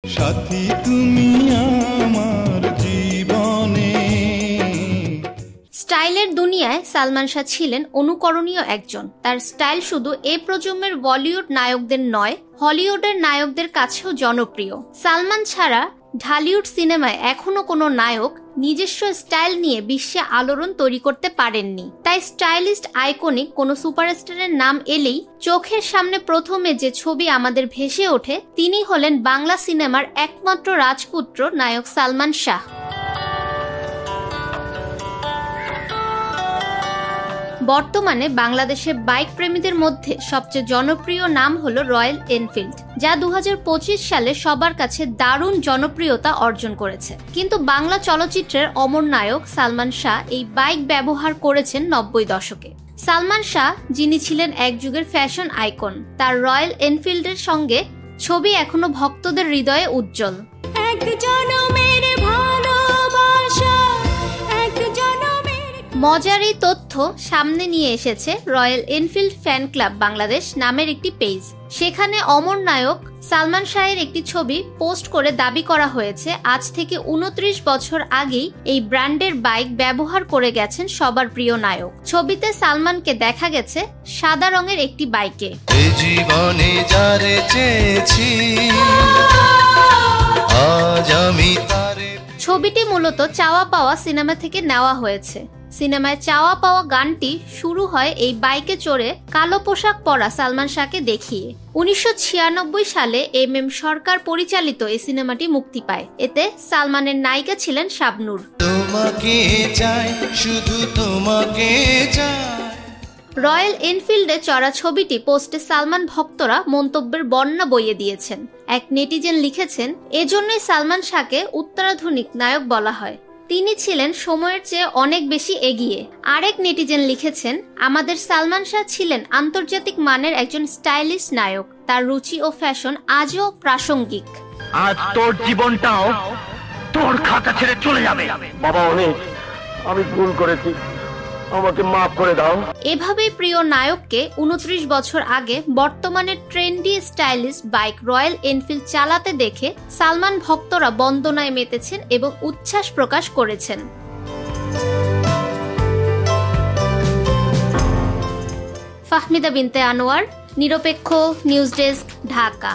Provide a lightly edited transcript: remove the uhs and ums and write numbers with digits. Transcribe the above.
সাথী তুমি আমার জীবনে। স্টাইলের দুনিয়ায় সালমান শাহ ছিলেন অনুকরণীয় একজন। তার স্টাইল শুধু এ প্রজন্মের বলিউড নায়কদের নয়, হলিউডের নায়কদের কাছেও জনপ্রিয়। সালমান ছাড়া ঢালিউড সিনেমায় এখনো কোনো নায়ক নিজস্ব স্টাইল নিয়ে বিশ্বে আলোড়ন তৈরি করতে পারেননি। তাই স্টাইলিস্ট আইকনিক কোনো সুপারস্টারের নাম এলেই চোখের সামনে প্রথমে যে ছবি আমাদের ভেসে ওঠে তিনি হলেন বাংলা সিনেমার একমাত্র রাজপুত্র নায়ক সালমান শাহ। বর্তমানে বাংলাদেশের বাইক প্রেমীদের মধ্যে সবচেয়ে জনপ্রিয় নাম হলো রয়্যাল এনফিল্ড, যা 2025 সালে সবার কাছে দারুণ জনপ্রিয়তা অর্জন করেছে। কিন্তু বাংলা চলচ্চিত্রের অমর নায়ক সালমান শাহ এই বাইক ব্যবহার করেছেন 90 দশকে। সালমান শাহ, যিনি ছিলেন এক যুগের ফ্যাশন আইকন, তার রয়্যাল এনফিল্ডের সঙ্গে ছবি এখনো ভক্তদের হৃদয়ে উজ্জ্বল। মজার এই তথ্য সামনে নিয়ে এসেছে royal Enfield fan club Bangladesh নামের একটি পেজ। সেখানে অমর নায়ক সালমান শাহের একটি ছবি পোস্ট করে দাবি করা হয়েছে আজ থেকে 29 বছর আগেই এই ব্র্যান্ডের বাইক ব্যবহার করে গেছেন সবার প্রিয় নায়ক। ছবিতে সালমানকে দেখা গেছে সাদা রঙের একটি বাইকে। জীবনে যারে চেয়েছি আজ আমি তারে। ছবিটি মূলত চাওয়া পাওয়া সিনেমা থেকে নেওয়া হয়েছে। সিনেমায় চাওয়া পাওয়া গানটি শুরু হয় এই বাইকে চড়ে কালো পোশাক পরা সালমান শাহকে দেখিয়ে। 1996 সালে এম সরকার পরিচালিত এই সিনেমাটি মুক্তি পায়। এতে সালমানের নায়িকা ছিলেন শাবনূর। তোমাকে চাই, শুধু তোমাকে চাই। রয়্যাল এনফিল্ডে চড়া ছবিটি পোস্টে সালমান ভক্তরা মন্তব্যের বন্যা বইয়ে দিয়েছেন। এক নেটিজেন লিখেছেন, এজন্যই সালমান শাহকে উত্তরাধুনিক নায়ক বলা হয়, তিনি ছিলেন সময়ের চেয়ে অনেক বেশি এগিয়ে। আরেক নেটিজেন লিখেছেন, আমাদের সালমান শাহ ছিলেন আন্তর্জাতিক মানের একজন স্টাইলিশ নায়ক, তার রুচি ও ফ্যাশন আজও প্রাসঙ্গিক। আজ তোর জীবনটাও তোর খাতা ছেড়ে চলে যাবে। বাবা, আমি ভুল করেছি, আমাকে মাফ করে দাও। এভাবেই প্রিয় নায়ককে 29 বছর আগে বর্তমানে trendy stylish bike royal Enfield চালাতে দেখে সালমান ভক্তরা বন্দনায় মেতেছেন এবং উচ্ছ্বাস প্রকাশ করেছেন। ফাহমিদা বিনতে আনোয়ার, নিরপেক্ষ নিউজ ডেস্ক, ঢাকা।